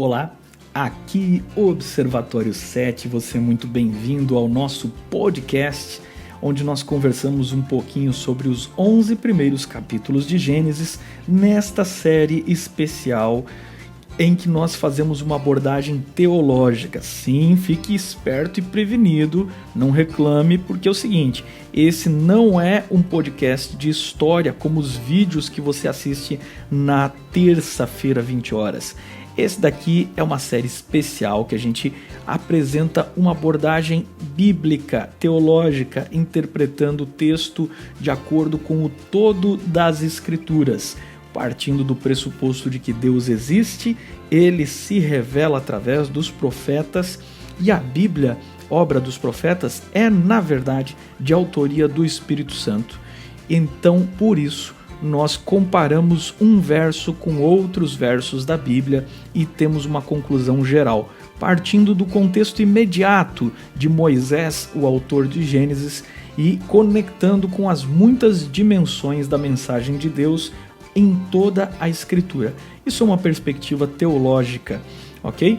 Olá, aqui Observatório 7, você é muito bem-vindo ao nosso podcast, onde nós conversamos um pouquinho sobre os 11 primeiros capítulos de Gênesis, nesta série especial em que nós fazemos uma abordagem teológica. Sim, fique esperto e prevenido, não reclame, porque é o seguinte, esse não é um podcast de história como os vídeos que você assiste na terça-feira, 20 horas. Esse daqui é uma série especial que a gente apresenta uma abordagem bíblica, teológica, interpretando o texto de acordo com o todo das Escrituras. Partindo do pressuposto de que Deus existe, ele se revela através dos profetas e a Bíblia, obra dos profetas, é na verdade de autoria do Espírito Santo. Então, por isso, nós comparamos um verso com outros versos da Bíblia e temos uma conclusão geral, partindo do contexto imediato de Moisés, o autor de Gênesis, e conectando com as muitas dimensões da mensagem de Deus em toda a Escritura. Isso é uma perspectiva teológica, ok?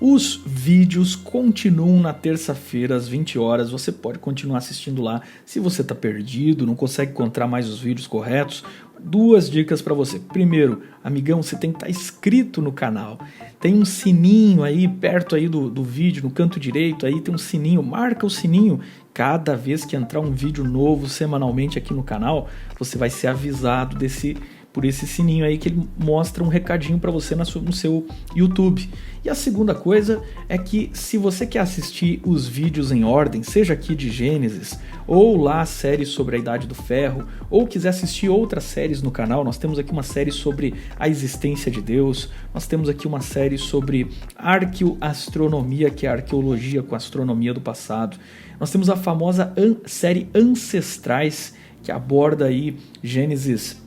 Os vídeos continuam na terça-feira às 20 horas, você pode continuar assistindo lá. Se você está perdido, não consegue encontrar mais os vídeos corretos, duas dicas para você. Primeiro, amigão, você tem que estar inscrito no canal. Tem um sininho aí perto aí do vídeo, no canto direito, aí tem um sininho, marca o sininho. Cada vez que entrar um vídeo novo semanalmente aqui no canal, você vai ser avisado por esse sininho aí que ele mostra um recadinho para você no seu YouTube. E a segunda coisa é que se você quer assistir os vídeos em ordem, seja aqui de Gênesis, ou lá a série sobre a Idade do Ferro, ou quiser assistir outras séries no canal, nós temos aqui uma série sobre a existência de Deus, nós temos aqui uma série sobre arqueoastronomia, que é a arqueologia com a astronomia do passado. Nós temos a famosa série Ancestrais, que aborda aí Gênesis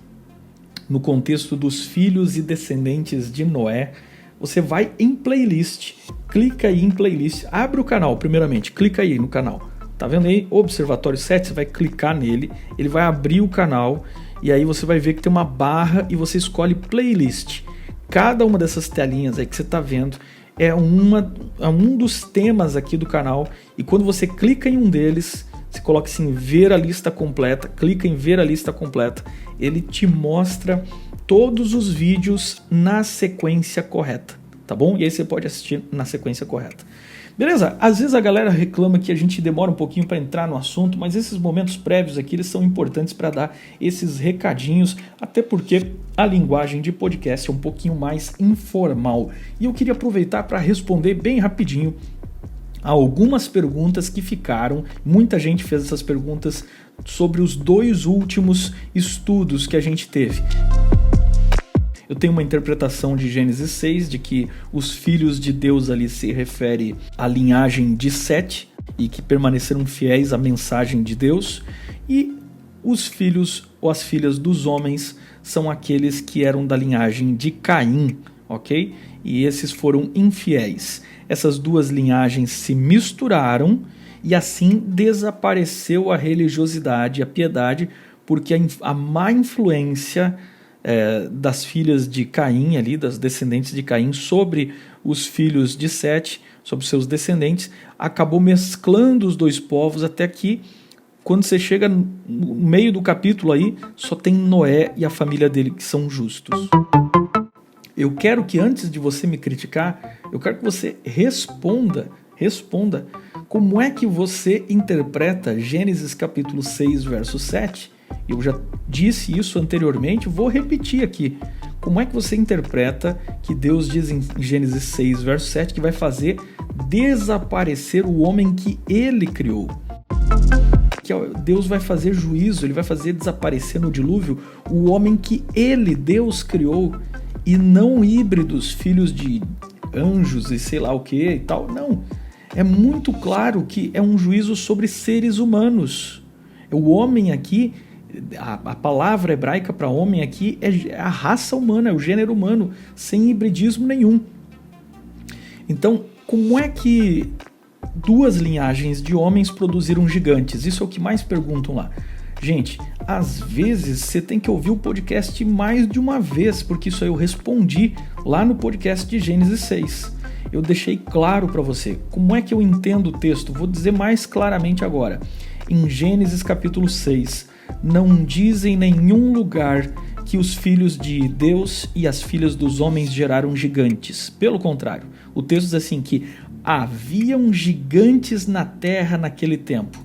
no contexto dos filhos e descendentes de Noé. Você vai em playlist, clica aí em playlist, abre o canal primeiramente, clica aí no canal. Tá vendo aí? Observatório 7, você vai clicar nele, ele vai abrir o canal e aí você vai ver que tem uma barra e você escolhe playlist. Cada uma dessas telinhas aí que você tá vendo é um dos temas aqui do canal e quando você clica em um deles, você coloca assim, ver a lista completa, clica em ver a lista completa, ele te mostra todos os vídeos na sequência correta, tá bom? E aí você pode assistir na sequência correta. Beleza? Às vezes a galera reclama que a gente demora um pouquinho para entrar no assunto, mas esses momentos prévios aqui eles são importantes para dar esses recadinhos, até porque a linguagem de podcast é um pouquinho mais informal. E eu queria aproveitar para responder bem rapidinho algumas perguntas que ficaram. Muita gente fez essas perguntas sobre os dois últimos estudos que a gente teve. Eu tenho uma interpretação de Gênesis 6 de que os filhos de Deus ali se refere à linhagem de Sete e que permaneceram fiéis à mensagem de Deus, e os filhos ou as filhas dos homens são aqueles que eram da linhagem de Caim, ok? E esses foram infiéis. Essas duas linhagens se misturaram e assim desapareceu a religiosidade, a piedade, porque a má influência das filhas de Caim, ali, das descendentes de Caim, sobre os filhos de Sete, sobre seus descendentes, acabou mesclando os dois povos até que, quando você chega no meio do capítulo aí, só tem Noé e a família dele que são justos. Eu quero que antes de você me criticar, eu quero que você responda como é que você interpreta Gênesis capítulo 6, verso 7. Eu já disse isso anteriormente, vou repetir aqui. Como é que você interpreta que Deus diz em Gênesis 6, verso 7, que vai fazer desaparecer o homem que ele criou? Que Deus vai fazer juízo, ele vai fazer desaparecer no dilúvio o homem que ele, Deus, criou, e não híbridos, filhos de anjos e sei lá o que e tal. Não, é muito claro que é um juízo sobre seres humanos. O homem aqui, a palavra hebraica para homem aqui é a raça humana, é o gênero humano, sem hibridismo nenhum. Então, como é que duas linhagens de homens produziram gigantes? Isso é o que mais perguntam lá. Gente, às vezes você tem que ouvir o podcast mais de uma vez, porque isso aí eu respondi lá no podcast de Gênesis 6. Eu deixei claro para você como é que eu entendo o texto. Vou dizer mais claramente agora. Em Gênesis capítulo 6, não diz em nenhum lugar que os filhos de Deus e as filhas dos homens geraram gigantes. Pelo contrário, o texto diz assim que haviam gigantes na terra naquele tempo.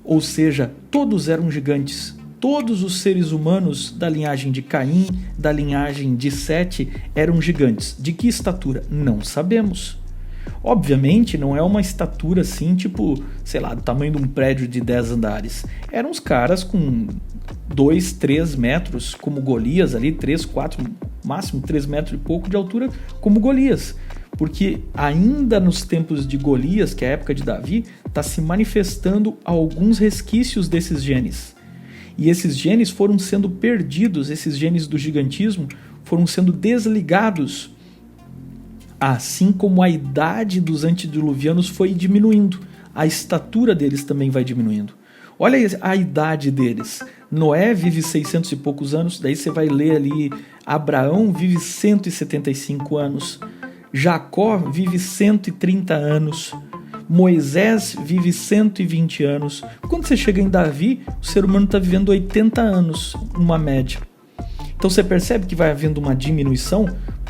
Ou seja, todos eram gigantes. Todos os seres humanos da linhagem de Caim, da linhagem de Sete, eram gigantes. De que estatura? Não sabemos. Obviamente não é uma estatura assim, tipo, sei lá, do tamanho de um prédio de 10 andares. Eram os caras com 2, 3 metros, como Golias ali, 3, 4, máximo 3 metros e pouco de altura, como Golias. Porque ainda nos tempos de Golias, que é a época de Davi, está se manifestando alguns resquícios desses genes. E esses genes foram sendo perdidos, esses genes do gigantismo foram sendo desligados, assim como a idade dos antediluvianos foi diminuindo, a estatura deles também vai diminuindo. Olha a idade deles. Noé vive 600 e poucos anos, daí você vai ler ali, Abraão vive 175 anos, Jacó vive 130 anos, Moisés vive 120 anos. Quando você chega em Davi, o ser humano está vivendo 80 anos, uma média. Então você percebe que vai havendo uma diminuição.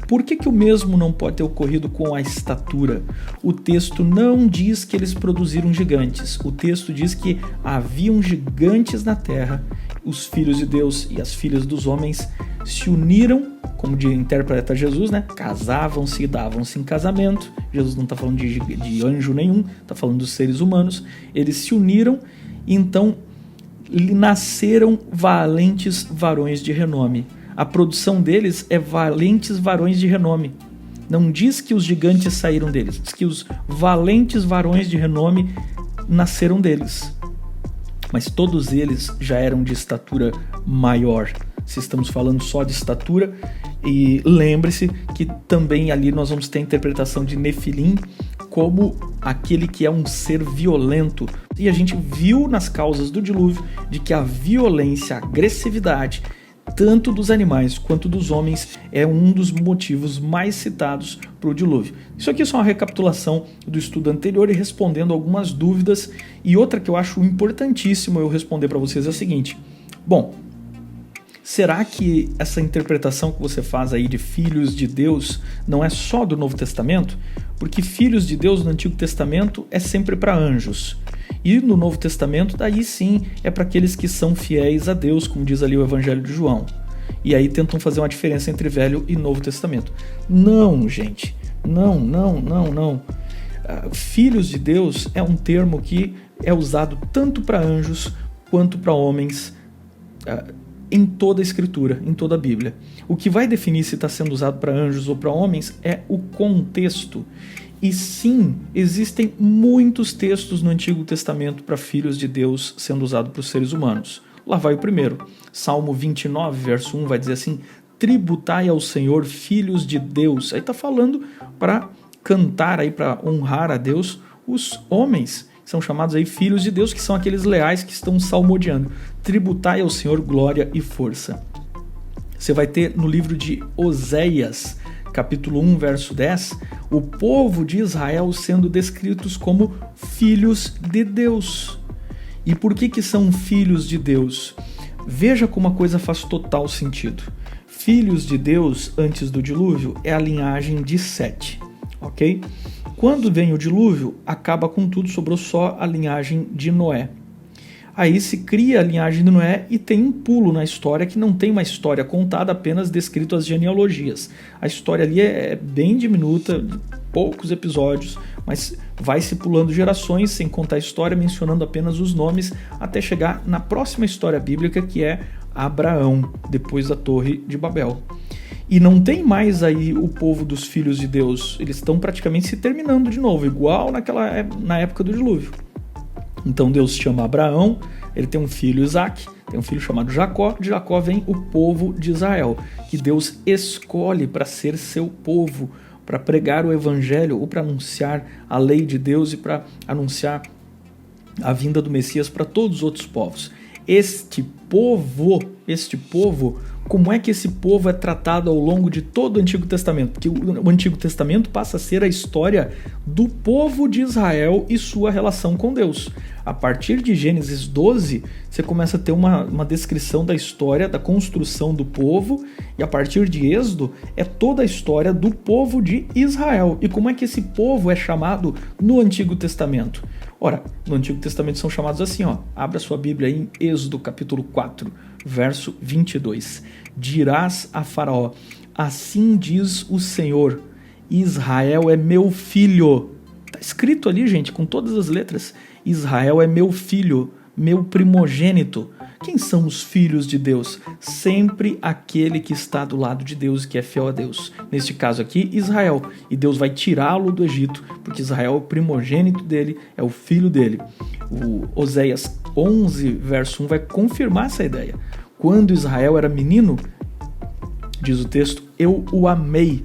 Por que o mesmo não pode ter ocorrido com a estatura? O texto não diz que eles produziram gigantes. O texto diz que haviam gigantes na terra. Os filhos de Deus e as filhas dos homens se uniram, como interpreta Jesus, né? Casavam-se e davam-se em casamento. Jesus não está falando de anjo nenhum, está falando dos seres humanos. Eles se uniram e então nasceram valentes varões de renome. A produção deles é valentes varões de renome. Não diz que os gigantes saíram deles, diz que os valentes varões de renome nasceram deles. Mas todos eles já eram de estatura maior. Se estamos falando só de estatura, e lembre-se que também ali nós vamos ter a interpretação de Nefilim como aquele que é um ser violento. E a gente viu nas causas do dilúvio de que a violência, a agressividade, tanto dos animais quanto dos homens, é um dos motivos mais citados para o dilúvio. Isso aqui é só uma recapitulação do estudo anterior e respondendo algumas dúvidas. E outra que eu acho importantíssimo eu responder para vocês é o seguinte. Bom, será que essa interpretação que você faz aí de filhos de Deus não é só do Novo Testamento? Porque filhos de Deus no Antigo Testamento é sempre para anjos. E no Novo Testamento, daí sim, é para aqueles que são fiéis a Deus, como diz ali o Evangelho de João. E aí tentam fazer uma diferença entre Velho e Novo Testamento. Não, gente. Não. Filhos de Deus é um termo que é usado tanto para anjos quanto para homens em toda a Escritura, em toda a Bíblia. O que vai definir se está sendo usado para anjos ou para homens é o contexto. E sim, existem muitos textos no Antigo Testamento para filhos de Deus sendo usado para os seres humanos. Lá vai o primeiro. Salmo 29, verso 1 vai dizer assim: tributai ao Senhor, filhos de Deus. Aí está falando para cantar, para honrar a Deus, os homens são chamados aí filhos de Deus, que são aqueles leais que estão salmodiando. Tributai ao Senhor glória e força. Você vai ter no livro de Oséias, capítulo 1, verso 10, o povo de Israel sendo descritos como filhos de Deus. E por que são filhos de Deus? Veja como a coisa faz total sentido. Filhos de Deus, antes do dilúvio, é a linhagem de Sete, ok? Quando vem o dilúvio, acaba com tudo, sobrou só a linhagem de Noé. Aí se cria a linhagem de Noé e tem um pulo na história que não tem uma história contada, apenas descrito as genealogias. A história ali é bem diminuta, poucos episódios, mas vai se pulando gerações sem contar a história, mencionando apenas os nomes, até chegar na próxima história bíblica, que é Abraão, depois da Torre de Babel. E não tem mais aí o povo dos filhos de Deus, eles estão praticamente se terminando de novo, igual na época do dilúvio. Então Deus chama Abraão, ele tem um filho Isaac, tem um filho chamado Jacó, de Jacó vem o povo de Israel, que Deus escolhe para ser seu povo, para pregar o evangelho ou para anunciar a lei de Deus e para anunciar a vinda do Messias para todos os outros povos. este povo, como é que esse povo é tratado ao longo de todo o Antigo Testamento? Porque o Antigo Testamento passa a ser a história do povo de Israel e sua relação com Deus. A partir de Gênesis 12, você começa a ter uma descrição da história, da construção do povo, e a partir de Êxodo é toda a história do povo de Israel. E como é que esse povo é chamado no Antigo Testamento? Ora, no Antigo Testamento são chamados assim, abra sua Bíblia aí em Êxodo capítulo 4, verso 22. Dirás a Faraó, assim diz o Senhor, Israel é meu filho. Está escrito ali, gente, com todas as letras. Israel é meu filho, meu primogênito. Quem são os filhos de Deus? Sempre aquele que está do lado de Deus e que é fiel a Deus. Neste caso aqui, Israel. E Deus vai tirá-lo do Egito, porque Israel é o primogênito dele, é o filho dele. O Oséias 11, verso 1 vai confirmar essa ideia. Quando Israel era menino, diz o texto, eu o amei,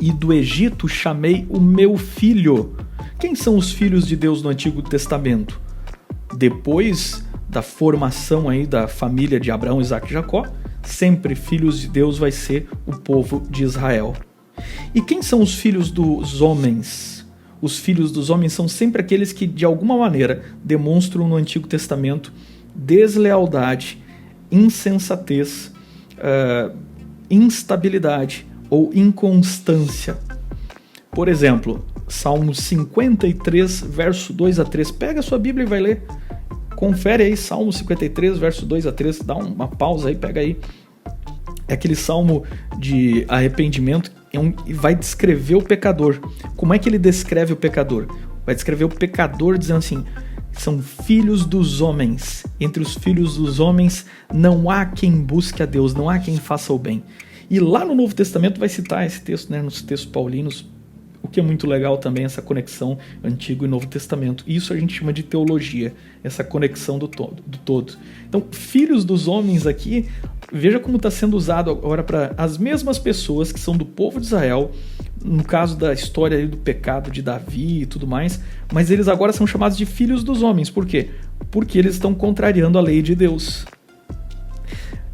e do Egito chamei o meu filho. Quem são os filhos de Deus no Antigo Testamento? Depois da formação aí da família de Abraão, Isaac e Jacó, sempre filhos de Deus vai ser o povo de Israel. E quem são os filhos dos homens? Os filhos dos homens são sempre aqueles que, de alguma maneira, demonstram no Antigo Testamento deslealdade, insensatez, instabilidade ou inconstância. Por exemplo, Salmo 53, verso 2 a 3. Pega a sua Bíblia e vai ler. Confere aí, Salmo 53, verso 2 a 3. Dá uma pausa aí, pega aí. É aquele salmo de arrependimento e vai descrever o pecador. Como é que ele descreve o pecador? Vai descrever o pecador dizendo assim, são filhos dos homens. Entre os filhos dos homens não há quem busque a Deus, não há quem faça o bem. E lá no Novo Testamento vai citar esse texto, né, nos textos paulinos, o que é muito legal também, essa conexão Antigo e Novo Testamento. Isso a gente chama de teologia, essa conexão do todo. Então, filhos dos homens aqui, veja como está sendo usado agora para as mesmas pessoas que são do povo de Israel, no caso da história aí do pecado de Davi e tudo mais, mas eles agora são chamados de filhos dos homens. Por quê? Porque eles estão contrariando a lei de Deus.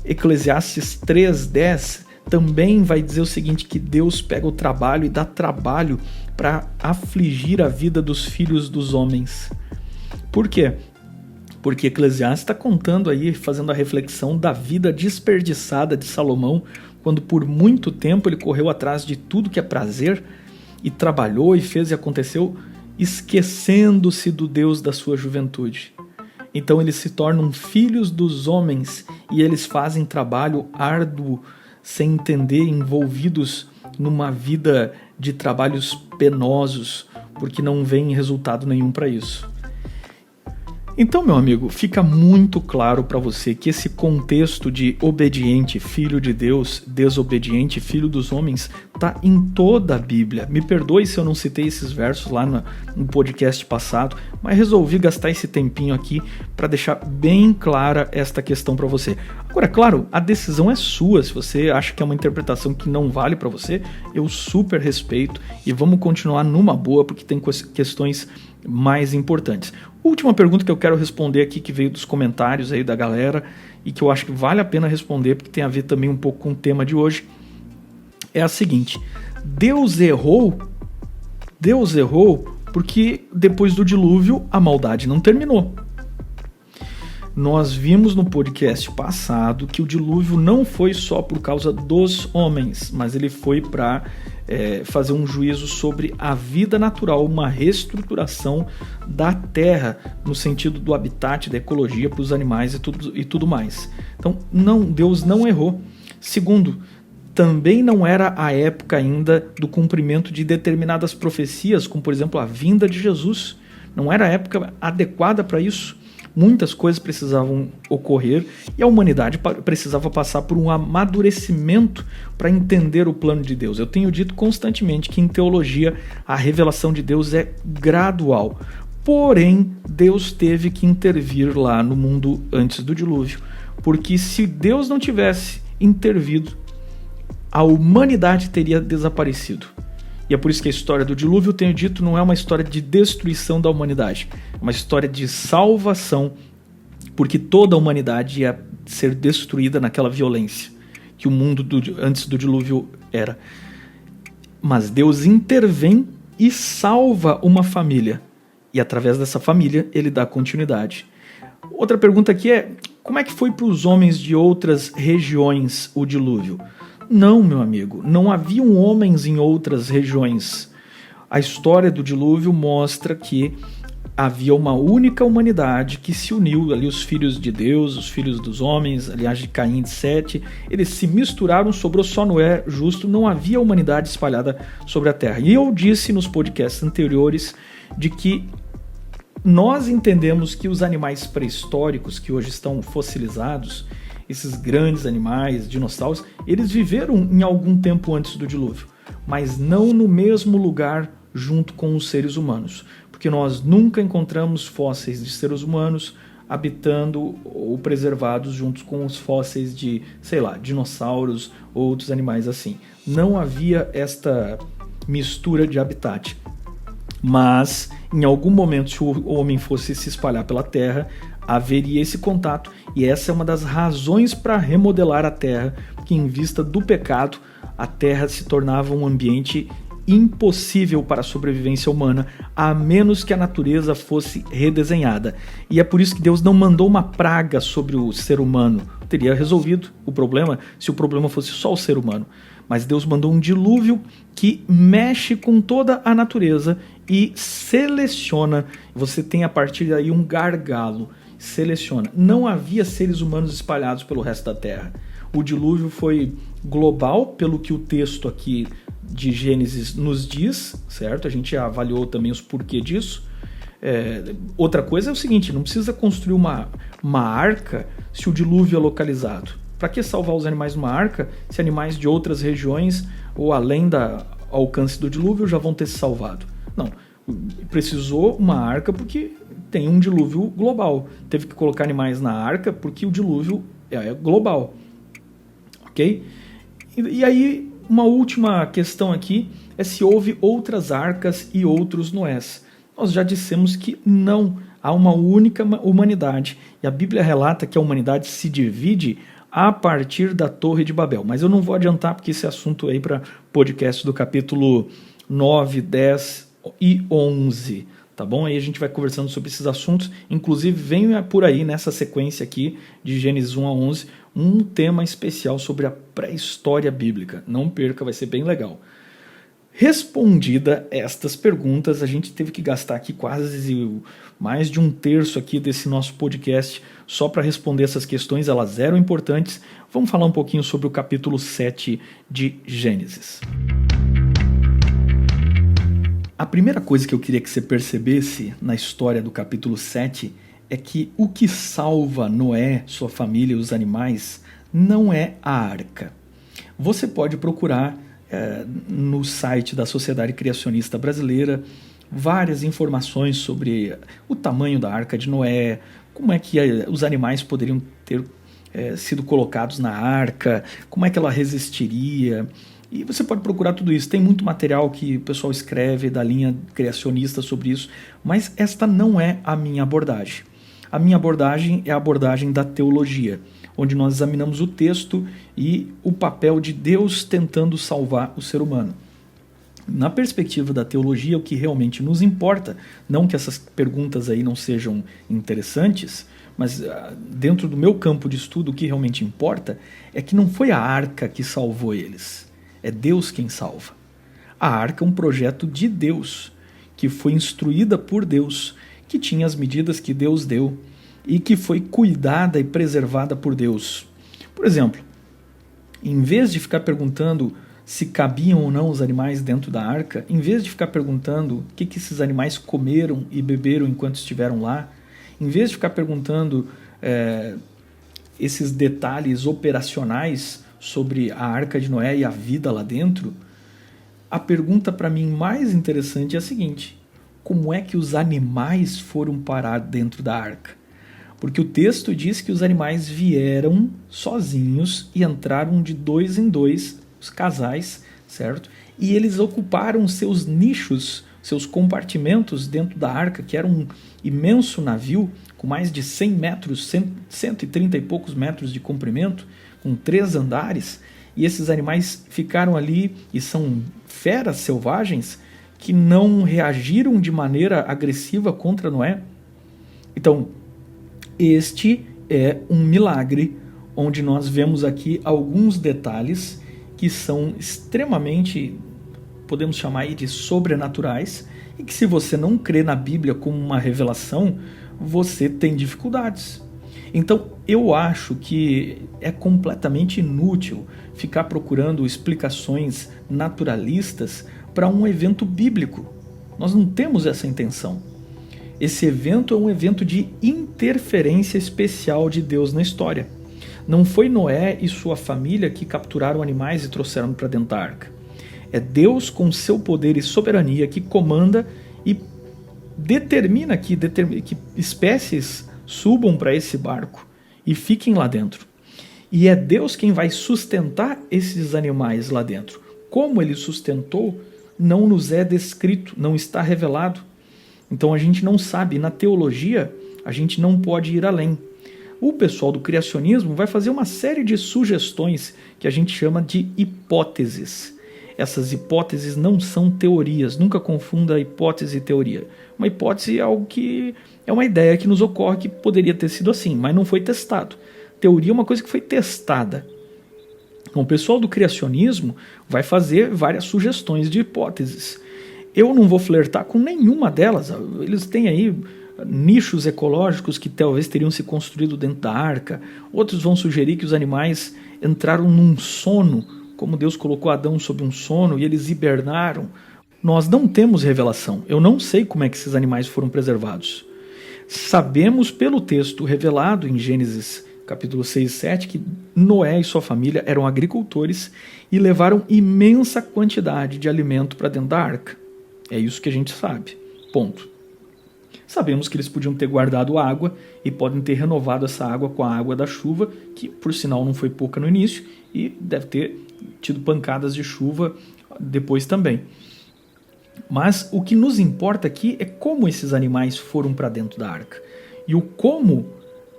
Eclesiastes 3:10 também vai dizer o seguinte, que Deus pega o trabalho e dá trabalho para afligir a vida dos filhos dos homens. Por quê? Porque Eclesiastes está contando aí, fazendo a reflexão da vida desperdiçada de Salomão, quando por muito tempo ele correu atrás de tudo que é prazer e trabalhou e fez e aconteceu, esquecendo-se do Deus da sua juventude. Então eles se tornam filhos dos homens e eles fazem trabalho árduo, sem entender, envolvidos numa vida de trabalhos penosos, porque não vem resultado nenhum para isso. Então, meu amigo, fica muito claro para você que esse contexto de obediente, filho de Deus, desobediente, filho dos homens, está em toda a Bíblia. Me perdoe se eu não citei esses versos lá no podcast passado, mas resolvi gastar esse tempinho aqui para deixar bem clara esta questão para você. Agora, claro, a decisão é sua. Se você acha que é uma interpretação que não vale para você, eu super respeito e vamos continuar numa boa, porque tem questões mais importantes. Última pergunta que eu quero responder aqui, que veio dos comentários aí da galera e que eu acho que vale a pena responder, porque tem a ver também um pouco com o tema de hoje, é a seguinte: Deus errou porque depois do dilúvio a maldade não terminou. Nós vimos no podcast passado que o dilúvio não foi só por causa dos homens, mas ele foi para fazer um juízo sobre a vida natural, uma reestruturação da terra, no sentido do habitat, da ecologia para os animais e tudo mais. Então, Deus não errou. Segundo, também não era a época ainda do cumprimento de determinadas profecias, como por exemplo a vinda de Jesus. Não era a época adequada para isso. Muitas coisas precisavam ocorrer e a humanidade precisava passar por um amadurecimento para entender o plano de Deus. Eu tenho dito constantemente que em teologia a revelação de Deus é gradual. Porém, Deus teve que intervir lá no mundo antes do dilúvio, porque se Deus não tivesse intervido, a humanidade teria desaparecido. E é por isso que a história do dilúvio, eu tenho dito, não é uma história de destruição da humanidade, é uma história de salvação porque toda a humanidade ia ser destruída naquela violência que o mundo antes do dilúvio era. Mas Deus intervém e salva uma família. E através dessa família, ele dá continuidade. Outra pergunta aqui é, como é que foi para os homens de outras regiões o dilúvio? Não, meu amigo, não haviam homens em outras regiões. A história do dilúvio mostra que havia uma única humanidade que se uniu, ali os filhos de Deus, os filhos dos homens, aliás de Caim e de Sete, eles se misturaram, sobrou só Noé justo, não havia humanidade espalhada sobre a terra. E eu disse nos podcasts anteriores de que nós entendemos que os animais pré-históricos que hoje estão fossilizados, esses grandes animais, dinossauros, eles viveram em algum tempo antes do dilúvio, mas não no mesmo lugar junto com os seres humanos, porque nós nunca encontramos fósseis de seres humanos habitando ou preservados juntos com os fósseis de, sei lá, dinossauros ou outros animais assim. Não havia esta mistura de habitat. Mas, em algum momento, se o homem fosse se espalhar pela Terra, haveria esse contato, e essa é uma das razões para remodelar a Terra, porque em vista do pecado, a Terra se tornava um ambiente impossível para a sobrevivência humana, a menos que a natureza fosse redesenhada. E é por isso que Deus não mandou uma praga sobre o ser humano. Teria resolvido o problema se o problema fosse só o ser humano. Mas Deus mandou um dilúvio que mexe com toda a natureza e seleciona. Você tem a partir daí um gargalo. Seleciona. Não havia seres humanos espalhados pelo resto da Terra. O dilúvio foi global, pelo que o texto aqui de Gênesis nos diz, certo? A gente avaliou também os porquês disso. Outra coisa é o seguinte, não precisa construir uma arca se o dilúvio é localizado. Para que salvar os animais numa arca se animais de outras regiões ou além do alcance do dilúvio já vão ter se salvado? Não, precisou uma arca porque tem um dilúvio global. Teve que colocar animais na arca porque o dilúvio é global. Ok? E aí, uma última questão aqui é se houve outras arcas e outros Noés. Nós já dissemos que não, há uma única humanidade. E a Bíblia relata que a humanidade se divide a partir da Torre de Babel. Mas eu não vou adiantar porque esse assunto é aí para podcast do capítulo 9, 10 e 11. Tá bom? Aí a gente vai conversando sobre esses assuntos. Inclusive, vem por aí, nessa sequência aqui, de Gênesis 1 a 11, um tema especial sobre a pré-história bíblica. Não perca, vai ser bem legal. Respondida estas perguntas, a gente teve que gastar aqui quase mais de um terço aqui desse nosso podcast só para responder essas questões, elas eram importantes. Vamos falar um pouquinho sobre o capítulo 7 de Gênesis. A primeira coisa que eu queria que você percebesse na história do capítulo 7 é que o que salva Noé, sua família e os animais não é a arca. Você pode procurar no site da Sociedade Criacionista Brasileira várias informações sobre o tamanho da Arca de Noé, como é que os animais poderiam ter sido colocados na arca, como é que ela resistiria. E você pode procurar tudo isso. Tem muito material que o pessoal escreve da linha criacionista sobre isso, mas esta não é a minha abordagem. A minha abordagem é a abordagem da teologia, onde nós examinamos o texto e o papel de Deus tentando salvar o ser humano. Na perspectiva da teologia, o que realmente nos importa, não que essas perguntas aí não sejam interessantes, mas dentro do meu campo de estudo, o que realmente importa é que não foi a arca que salvou eles, é Deus quem salva. A arca é um projeto de Deus, que foi instruída por Deus, que tinha as medidas que Deus deu e que foi cuidada e preservada por Deus. Por exemplo, em vez de ficar perguntando se cabiam ou não os animais dentro da arca, em vez de ficar perguntando o que esses animais comeram e beberam enquanto estiveram lá, em vez de ficar perguntando esses detalhes operacionais sobre a Arca de Noé e a vida lá dentro, a pergunta para mim mais interessante é a seguinte: como é que os animais foram parar dentro da arca? Porque o texto diz que os animais vieram sozinhos e entraram de dois em dois, os casais, certo? E eles ocuparam seus nichos seus compartimentos dentro da arca, que era um imenso navio com mais de 100 metros, 130 e poucos metros de comprimento, com 3 andares, e esses animais ficaram ali e são feras selvagens que não reagiram de maneira agressiva contra Noé. Então, este é um milagre onde nós vemos aqui alguns detalhes que são extremamente, podemos chamar aí de sobrenaturais, e que se você não crê na Bíblia como uma revelação, você tem dificuldades. Então, eu acho que é completamente inútil ficar procurando explicações naturalistas para um evento bíblico. Nós não temos essa intenção. Esse evento é um evento de interferência especial de Deus na história. Não foi Noé e sua família que capturaram animais e trouxeram para dentro da arca. É Deus, com seu poder e soberania, que comanda e determina que espécies subam para esse barco e fiquem lá dentro. E é Deus quem vai sustentar esses animais lá dentro. Como ele sustentou, não nos é descrito, não está revelado. Então a gente não sabe. Na teologia, a gente não pode ir além. O pessoal do criacionismo vai fazer uma série de sugestões que a gente chama de hipóteses. Essas hipóteses não são teorias, nunca confunda hipótese e teoria. Uma hipótese é algo que é uma ideia que nos ocorre que poderia ter sido assim, mas não foi testado. Teoria é uma coisa que foi testada. Então, o pessoal do criacionismo vai fazer várias sugestões de hipóteses. Eu não vou flertar com nenhuma delas. Eles têm aí nichos ecológicos que talvez teriam se construído dentro da arca. Outros vão sugerir que os animais entraram num sono, como Deus colocou Adão sob um sono e eles hibernaram. Nós não temos revelação. Eu não sei como é que esses animais foram preservados. Sabemos pelo texto revelado em Gênesis capítulo 6 e 7 que Noé e sua família eram agricultores e levaram imensa quantidade de alimento para dentro da arca. É isso que a gente sabe. Ponto. Sabemos que eles podiam ter guardado água e podem ter renovado essa água com a água da chuva, que por sinal não foi pouca no início e deve ter tido pancadas de chuva depois também. Mas o que nos importa aqui é como esses animais foram para dentro da arca. E o como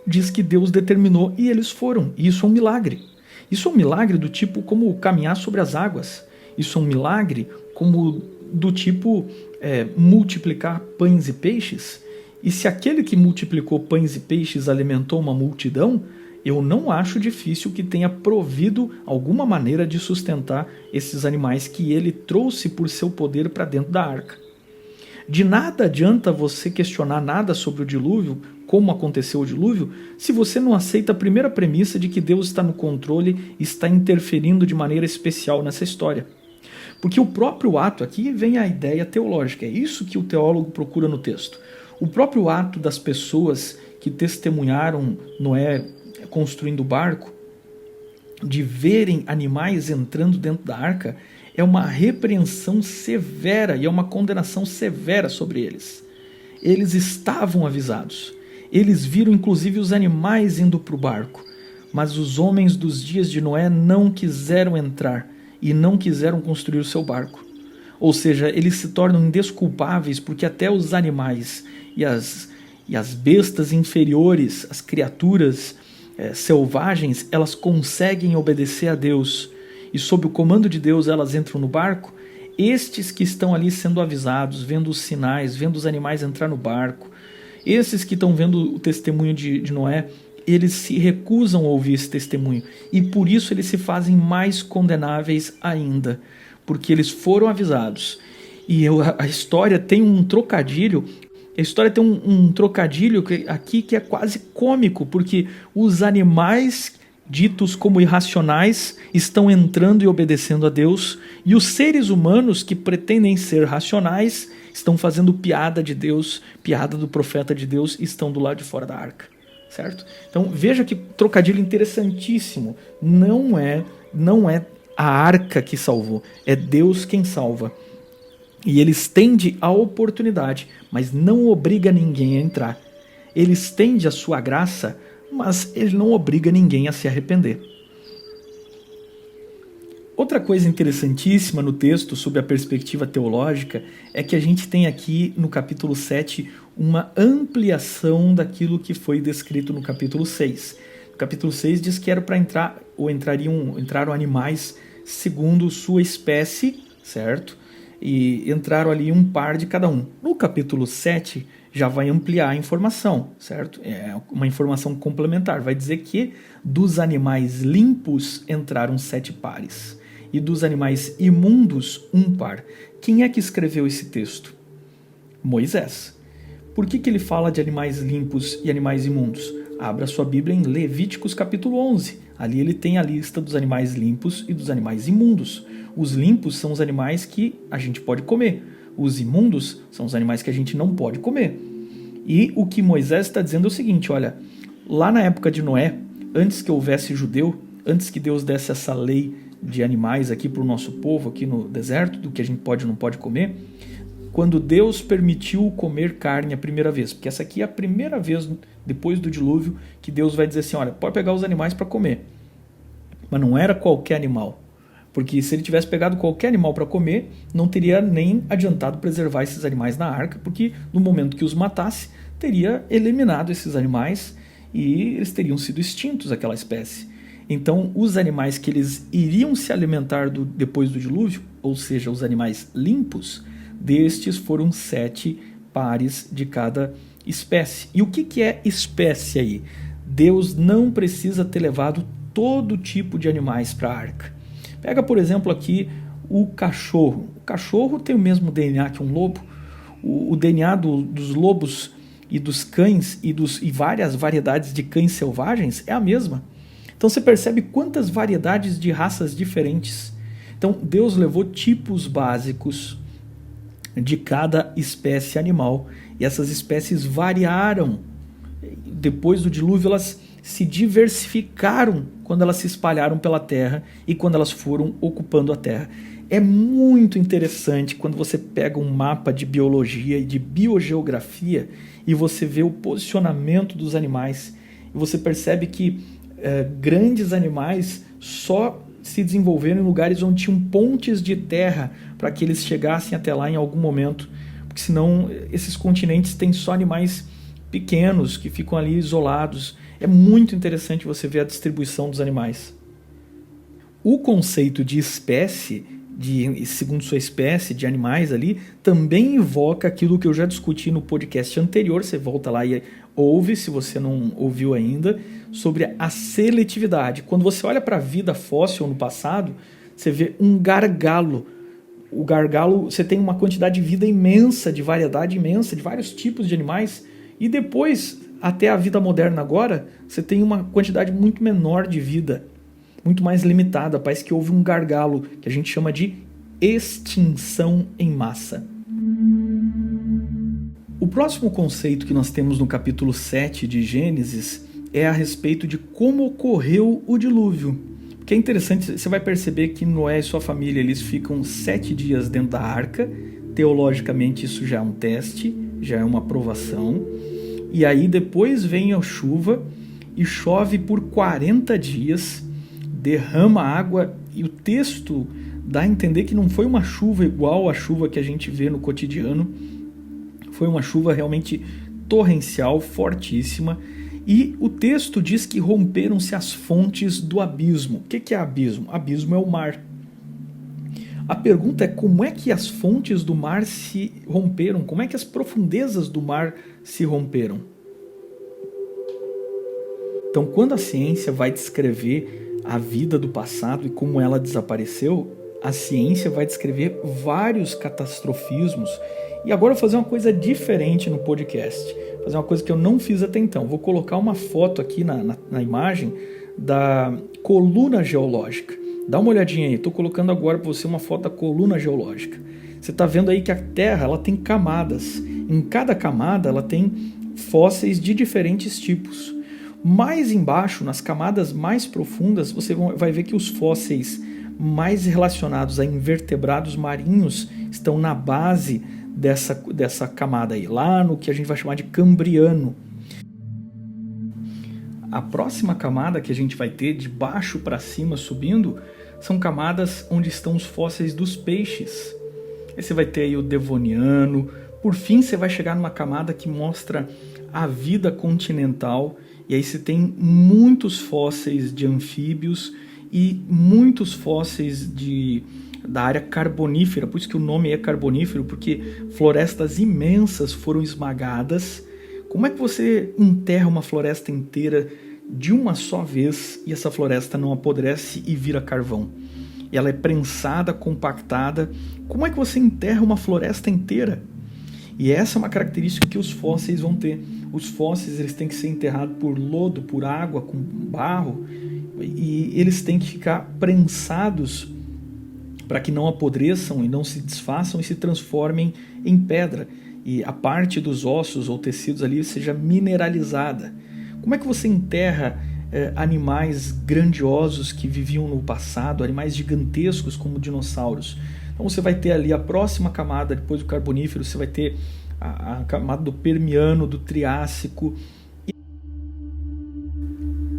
diz que Deus determinou e eles foram. E isso é um milagre. Isso é um milagre do tipo como caminhar sobre as águas. Isso é um milagre como do tipo multiplicar pães e peixes. E se aquele que multiplicou pães e peixes alimentou uma multidão, eu não acho difícil que tenha provido alguma maneira de sustentar esses animais que ele trouxe por seu poder para dentro da arca. De nada adianta você questionar nada sobre o dilúvio, como aconteceu o dilúvio, se você não aceita a primeira premissa de que Deus está no controle e está interferindo de maneira especial nessa história. Porque o próprio ato, aqui vem a ideia teológica, é isso que o teólogo procura no texto. O próprio ato das pessoas que testemunharam Noé construindo o barco, de verem animais entrando dentro da arca, é uma repreensão severa e é uma condenação severa sobre eles. Eles estavam avisados. Eles viram inclusive os animais indo para o barco, mas os homens dos dias de Noé não quiseram entrar e não quiseram construir o seu barco. Ou seja, eles se tornam indesculpáveis porque até os animais e as bestas inferiores, as criaturas selvagens, elas conseguem obedecer a Deus e sob o comando de Deus elas entram no barco. Estes que estão ali sendo avisados, vendo os sinais, vendo os animais entrar no barco, esses que estão vendo o testemunho de Noé, eles se recusam a ouvir esse testemunho e por isso eles se fazem mais condenáveis ainda, porque eles foram avisados. E a história tem um trocadilho. A história tem um trocadilho aqui que é quase cômico, porque os animais ditos como irracionais estão entrando e obedecendo a Deus, e os seres humanos que pretendem ser racionais estão fazendo piada de Deus, piada do profeta de Deus, e estão do lado de fora da arca, certo? Então veja que trocadilho interessantíssimo. Não é a arca que salvou, é Deus quem salva. E ele estende a oportunidade, mas não obriga ninguém a entrar. Ele estende a sua graça, mas ele não obriga ninguém a se arrepender. Outra coisa interessantíssima no texto sobre a perspectiva teológica é que a gente tem aqui no capítulo 7 uma ampliação daquilo que foi descrito no capítulo 6. No capítulo 6 diz que era para entraram animais segundo sua espécie, certo? E entraram ali um par de cada um. No capítulo 7 já vai ampliar a informação, certo? É uma informação complementar. Vai dizer que dos animais limpos entraram 7 pares. E dos animais imundos, um par. Quem é que escreveu esse texto? Moisés. Por que ele fala de animais limpos e animais imundos? Abra sua Bíblia em Levíticos capítulo 11. Ali ele tem a lista dos animais limpos e dos animais imundos. Os limpos são os animais que a gente pode comer. Os imundos são os animais que a gente não pode comer. E o que Moisés está dizendo é o seguinte, olha, lá na época de Noé, antes que houvesse judeu, antes que Deus desse essa lei de animais aqui para o nosso povo, aqui no deserto, do que a gente pode ou não pode comer, quando Deus permitiu comer carne a primeira vez, porque essa aqui é a primeira vez depois do dilúvio que Deus vai dizer assim, olha, pode pegar os animais para comer, mas não era qualquer animal, porque se ele tivesse pegado qualquer animal para comer, não teria nem adiantado preservar esses animais na arca, porque no momento que os matasse, teria eliminado esses animais e eles teriam sido extintos, aquela espécie. Então, os animais que eles iriam se alimentar depois do dilúvio, ou seja, os animais limpos, destes foram 7 pares de cada espécie. E o que é espécie aí? Deus não precisa ter levado todo tipo de animais para a arca. Pega, por exemplo, aqui o cachorro. O cachorro tem o mesmo DNA que um lobo. O DNA dos lobos e dos cães e várias variedades de cães selvagens é a mesma. Então você percebe quantas variedades de raças diferentes. Então Deus levou tipos básicos de cada espécie animal e essas espécies variaram. Depois do dilúvio elas se diversificaram quando elas se espalharam pela terra e quando elas foram ocupando a terra. É muito interessante quando você pega um mapa de biologia e de biogeografia e você vê o posicionamento dos animais e você percebe que grandes animais só se desenvolveram em lugares onde tinham pontes de terra para que eles chegassem até lá em algum momento, porque senão esses continentes têm só animais pequenos que ficam ali isolados. É muito interessante você ver a distribuição dos animais. O conceito de espécie, segundo sua espécie, de animais ali, também invoca aquilo que eu já discuti no podcast anterior, você volta lá e ouve, se você não ouviu ainda, sobre a seletividade. Quando você olha para a vida fóssil no passado, você vê um gargalo. O gargalo, você tem uma quantidade de vida imensa, de variedade imensa, de vários tipos de animais, e depois, até a vida moderna agora, você tem uma quantidade muito menor de vida, muito mais limitada. Parece que houve um gargalo, que a gente chama de extinção em massa. O próximo conceito que nós temos no capítulo 7 de Gênesis é a respeito de como ocorreu o dilúvio. Porque é interessante, você vai perceber que Noé e sua família eles ficam 7 dias dentro da arca. Teologicamente isso já é um teste, já é uma provação. E aí depois vem a chuva e chove por 40 dias, derrama água, e o texto dá a entender que não foi uma chuva igual à chuva que a gente vê no cotidiano. Foi uma chuva realmente torrencial, fortíssima, e o texto diz que romperam-se as fontes do abismo. O que é abismo? Abismo é o mar. A pergunta é como é que as fontes do mar se romperam? Como é que as profundezas do mar se romperam? Então, quando a ciência vai descrever a vida do passado e como ela desapareceu, a ciência vai descrever vários catastrofismos. E agora eu vou fazer uma coisa diferente no podcast, fazer uma coisa que eu não fiz até então. Vou colocar uma foto aqui na imagem da coluna geológica. Dá uma olhadinha aí, estou colocando agora para você uma foto da coluna geológica. Você está vendo aí que a Terra ela tem camadas. Em cada camada ela tem fósseis de diferentes tipos. Mais embaixo, nas camadas mais profundas, você vai ver que os fósseis mais relacionados a invertebrados marinhos estão na base dessa camada aí, lá no que a gente vai chamar de Cambriano. A próxima camada que a gente vai ter, de baixo para cima subindo, são camadas onde estão os fósseis dos peixes. Aí você vai ter aí o Devoniano. Por fim, você vai chegar numa camada que mostra a vida continental. E aí você tem muitos fósseis de anfíbios e muitos fósseis da área carbonífera. Por isso que o nome é carbonífero, porque florestas imensas foram esmagadas. Como é que você enterra uma floresta inteira de uma só vez e essa floresta não apodrece e vira carvão? Ela é prensada, compactada. Como é que você enterra uma floresta inteira? E essa é uma característica que os fósseis vão ter. Os fósseis eles têm que ser enterrados por lodo, por água, com barro, e eles têm que ficar prensados para que não apodreçam e não se desfaçam e se transformem em pedra. E a parte dos ossos ou tecidos ali seja mineralizada. Como é que você enterra animais grandiosos que viviam no passado, animais gigantescos como dinossauros? Então você vai ter ali a próxima camada, depois do Carbonífero, você vai ter a camada do Permiano, do Triássico.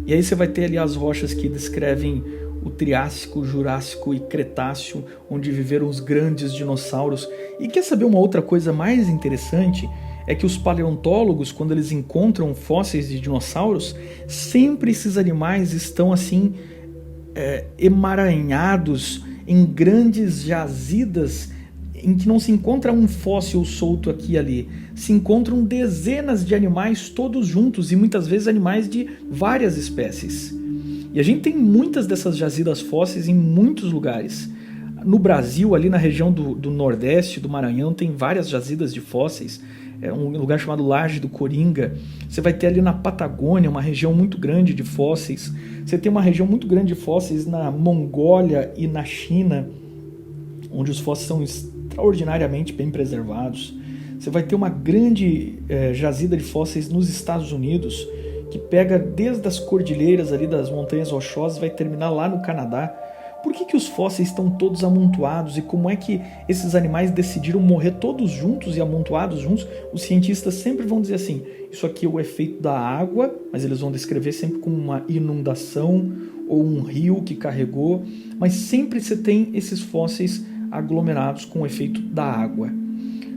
E aí você vai ter ali as rochas que descrevem o Triássico, o Jurássico e Cretáceo, onde viveram os grandes dinossauros. E quer saber uma outra coisa mais interessante? É que os paleontólogos, quando eles encontram fósseis de dinossauros, sempre esses animais estão assim emaranhados em grandes jazidas em que não se encontra um fóssil solto aqui e ali. Se encontram dezenas de animais todos juntos e muitas vezes animais de várias espécies. E a gente tem muitas dessas jazidas fósseis em muitos lugares. No Brasil, ali na região do Nordeste, do Maranhão, tem várias jazidas de fósseis. É um lugar chamado Laje do Coringa. Você vai ter ali na Patagônia uma região muito grande de fósseis. Você tem uma região muito grande de fósseis na Mongólia e na China, onde os fósseis são extraordinariamente bem preservados. Você vai ter uma grande jazida de fósseis nos Estados Unidos, que pega desde as cordilheiras ali das Montanhas Rochosas e vai terminar lá no Canadá. Por que os fósseis estão todos amontoados e como é que esses animais decidiram morrer todos juntos e amontoados juntos? Os cientistas sempre vão dizer assim, isso aqui é o efeito da água, mas eles vão descrever sempre como uma inundação ou um rio que carregou, mas sempre você tem esses fósseis aglomerados com o efeito da água.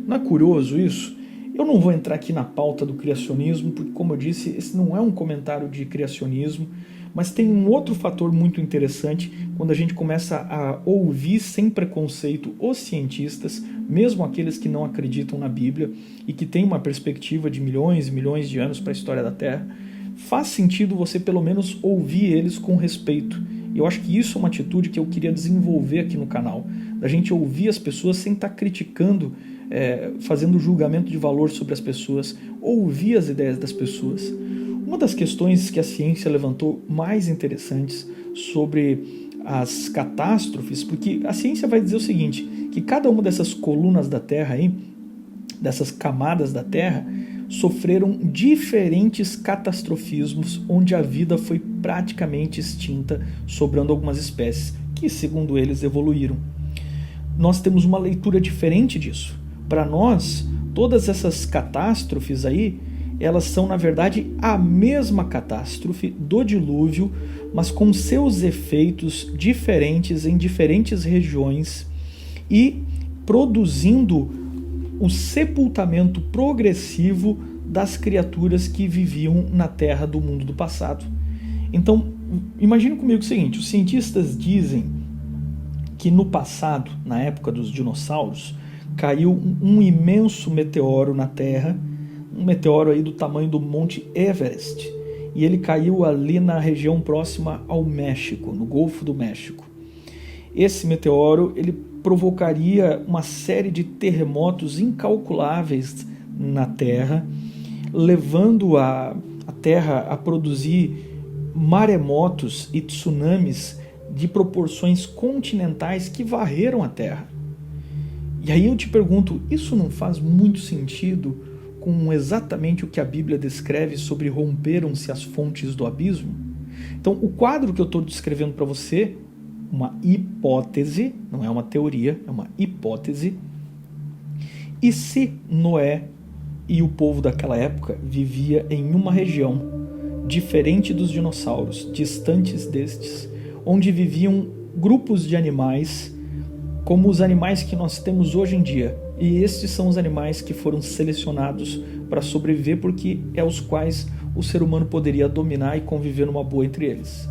Não é curioso isso? Eu não vou entrar aqui na pauta do criacionismo, porque, como eu disse, esse não é um comentário de criacionismo, mas tem um outro fator muito interessante quando a gente começa a ouvir sem preconceito os cientistas, mesmo aqueles que não acreditam na Bíblia e que têm uma perspectiva de milhões e milhões de anos para a história da Terra. Faz sentido você pelo menos ouvir eles com respeito. E eu acho que isso é uma atitude que eu queria desenvolver aqui no canal, da gente ouvir as pessoas sem estar criticando, fazendo julgamento de valor sobre as pessoas, ouvir as ideias das pessoas. Uma das questões que a ciência levantou mais interessantes sobre as catástrofes, porque a ciência vai dizer o seguinte, que cada uma dessas colunas da Terra aí, dessas camadas da Terra, sofreram diferentes catastrofismos onde a vida foi praticamente extinta, sobrando algumas espécies que, segundo eles, evoluíram. Nós temos uma leitura diferente disso. Para nós, todas essas catástrofes aí, elas são, na verdade, a mesma catástrofe do dilúvio, mas com seus efeitos diferentes em diferentes regiões e produzindo o sepultamento progressivo das criaturas que viviam na Terra do mundo do passado. Então, imagine comigo o seguinte, os cientistas dizem que no passado, na época dos dinossauros, caiu um imenso meteoro na Terra, um meteoro aí do tamanho do Monte Everest, e ele caiu ali na região próxima ao México, no Golfo do México. Esse meteoro ele provocaria uma série de terremotos incalculáveis na Terra, levando a Terra a produzir maremotos e tsunamis de proporções continentais que varreram a Terra. E aí eu te pergunto, isso não faz muito sentido com exatamente o que a Bíblia descreve sobre romperam-se as fontes do abismo? Então, o quadro que eu estou descrevendo para você, uma hipótese, não é uma teoria, é uma hipótese. E se Noé e o povo daquela época vivia em uma região diferente dos dinossauros, distantes destes, onde viviam grupos de animais como os animais que nós temos hoje em dia. E estes são os animais que foram selecionados para sobreviver, porque é os quais o ser humano poderia dominar e conviver numa boa entre eles.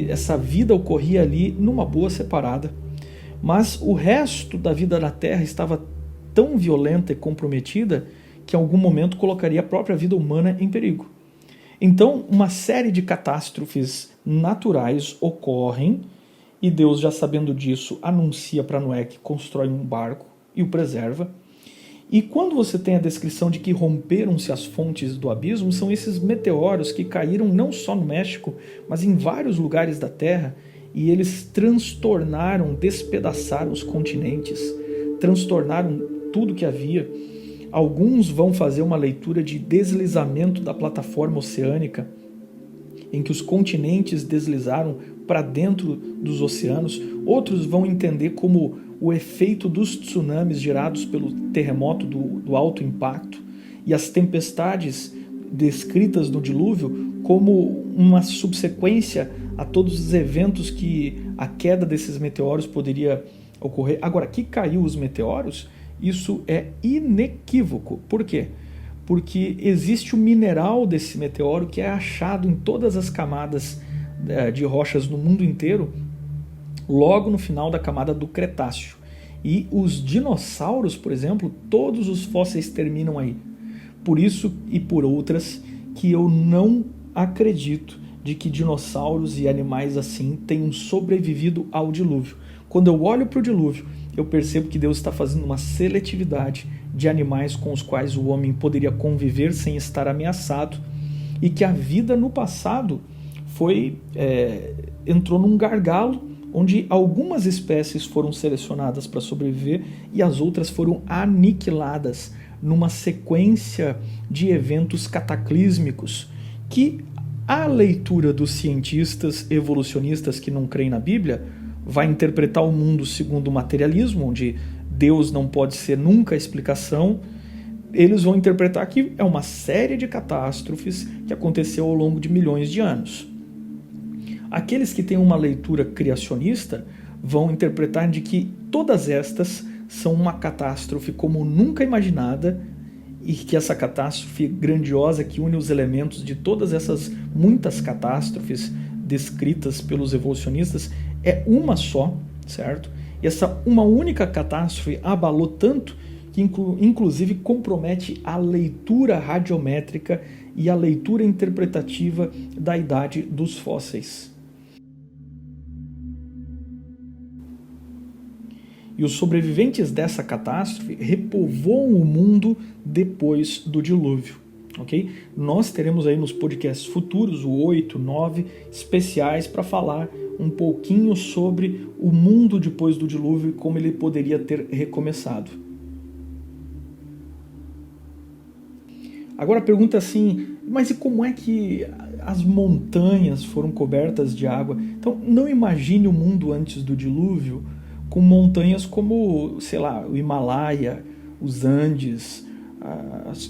Essa vida ocorria ali numa boa separada, mas o resto da vida na Terra estava tão violenta e comprometida que em algum momento colocaria a própria vida humana em perigo. Então, uma série de catástrofes naturais ocorrem e Deus, já sabendo disso, anuncia para Noé que constrói um barco e o preserva. E quando você tem a descrição de que romperam-se as fontes do abismo, são esses meteoros que caíram não só no México, mas em vários lugares da Terra, e eles transtornaram, despedaçaram os continentes, transtornaram tudo que havia. Alguns vão fazer uma leitura de deslizamento da plataforma oceânica, em que os continentes deslizaram para dentro dos oceanos. Outros vão entender como o efeito dos tsunamis gerados pelo terremoto do alto impacto e as tempestades descritas no dilúvio como uma subsequência a todos os eventos que a queda desses meteoros poderia ocorrer. Agora, que caiu os meteoros, isso é inequívoco. Por quê? Porque existe o mineral desse meteoro que é achado em todas as camadas de rochas no mundo inteiro, logo no final da camada do Cretáceo. E os dinossauros, por exemplo, todos os fósseis terminam aí. Por isso e por outras que eu não acredito de que dinossauros e animais assim tenham sobrevivido ao dilúvio. Quando eu olho para o dilúvio, eu percebo que Deus está fazendo uma seletividade de animais com os quais o homem poderia conviver sem estar ameaçado, e que a vida no passado entrou num gargalo onde algumas espécies foram selecionadas para sobreviver e as outras foram aniquiladas numa sequência de eventos cataclísmicos que a leitura dos cientistas evolucionistas que não creem na Bíblia vai interpretar o mundo segundo o materialismo, onde Deus não pode ser nunca a explicação. Eles vão interpretar que é uma série de catástrofes que aconteceu ao longo de milhões de anos. Aqueles que têm uma leitura criacionista vão interpretar de que todas estas são uma catástrofe como nunca imaginada, e que essa catástrofe grandiosa que une os elementos de todas essas muitas catástrofes descritas pelos evolucionistas é uma só, certo? E essa uma única catástrofe abalou tanto que inclusive compromete a leitura radiométrica e a leitura interpretativa da idade dos fósseis. E os sobreviventes dessa catástrofe repovoam o mundo depois do dilúvio. Okay? Nós teremos aí nos podcasts futuros, o 8, 9, especiais para falar um pouquinho sobre o mundo depois do dilúvio e como ele poderia ter recomeçado. Agora a pergunta é assim, mas e como é que as montanhas foram cobertas de água? Então não imagine o mundo antes do dilúvio com montanhas como, sei lá, o Himalaia, os Andes,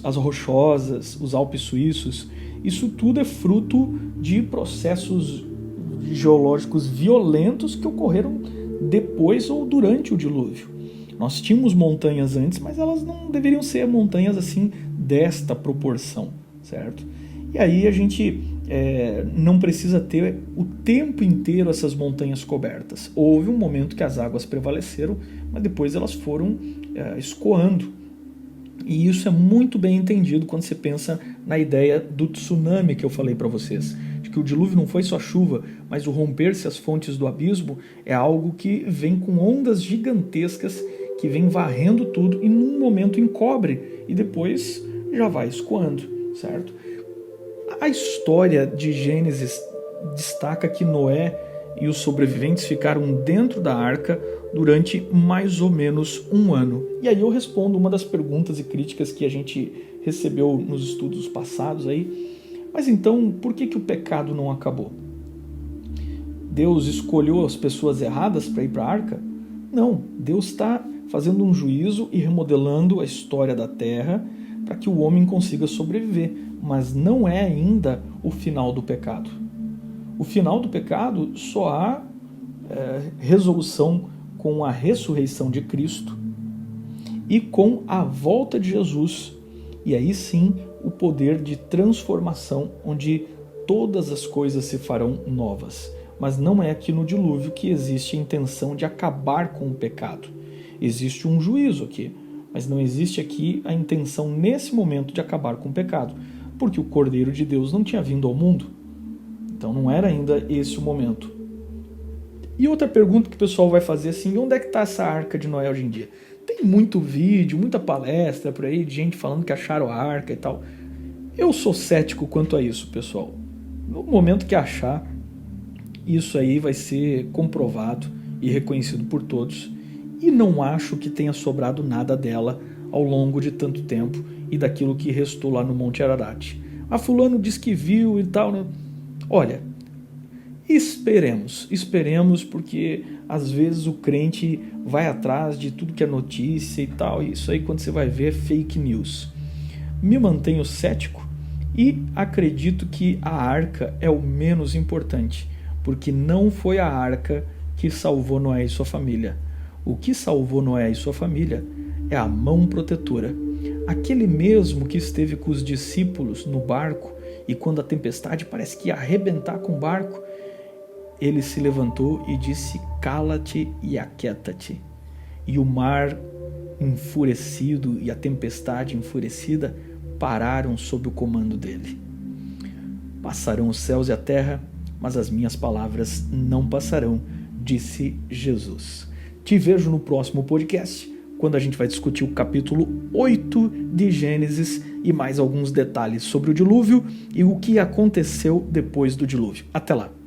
as Rochosas, os Alpes Suíços. Isso tudo é fruto de processos geológicos violentos que ocorreram depois ou durante o dilúvio. Nós tínhamos montanhas antes, mas elas não deveriam ser montanhas assim desta proporção, certo? E aí a gente não precisa ter o tempo inteiro essas montanhas cobertas. Houve um momento que as águas prevaleceram, mas depois elas foram escoando. E isso é muito bem entendido quando você pensa na ideia do tsunami que eu falei para vocês. De que o dilúvio não foi só chuva, mas o romper-se as fontes do abismo é algo que vem com ondas gigantescas que vem varrendo tudo e num momento encobre e depois já vai escoando, certo? A história de Gênesis destaca que Noé e os sobreviventes ficaram dentro da arca durante mais ou menos um ano. E aí eu respondo uma das perguntas e críticas que a gente recebeu nos estudos passados aí. Mas então, por que o pecado não acabou? Deus escolheu as pessoas erradas para ir para a arca? Não, Deus está fazendo um juízo e remodelando a história da terra para que o homem consiga sobreviver, mas não é ainda o final do pecado. O final do pecado só há resolução com a ressurreição de Cristo e com a volta de Jesus. E aí sim o poder de transformação, onde todas as coisas se farão novas. Mas não é aqui no dilúvio que existe a intenção de acabar com o pecado. Existe um juízo aqui, mas não existe aqui a intenção nesse momento de acabar com o pecado, porque o Cordeiro de Deus não tinha vindo ao mundo. Então não era ainda esse o momento. E outra pergunta que o pessoal vai fazer assim, onde é que está essa arca de Noé hoje em dia? Tem muito vídeo, muita palestra por aí de gente falando que acharam a arca e tal. Eu sou cético quanto a isso, pessoal. No momento que achar, isso aí vai ser comprovado e reconhecido por todos. E não acho que tenha sobrado nada dela ao longo de tanto tempo e daquilo que restou lá no Monte Ararat. Ah, fulano diz que viu e tal, né? Olha, esperemos, porque às vezes o crente vai atrás de tudo que é notícia e tal, e isso aí quando você vai ver é fake news. Me mantenho cético e acredito que a arca é o menos importante, porque não foi a arca que salvou Noé e sua família. O que salvou Noé e sua família é a mão protetora. Aquele mesmo que esteve com os discípulos no barco e quando a tempestade parece que ia arrebentar com o barco, ele se levantou e disse: cala-te e aquieta-te. E o mar enfurecido e a tempestade enfurecida pararam sob o comando dele. Passarão os céus e a terra, mas as minhas palavras não passarão, disse Jesus. Te vejo no próximo podcast, quando a gente vai discutir o capítulo 8 de Gênesis e mais alguns detalhes sobre o dilúvio e o que aconteceu depois do dilúvio. Até lá!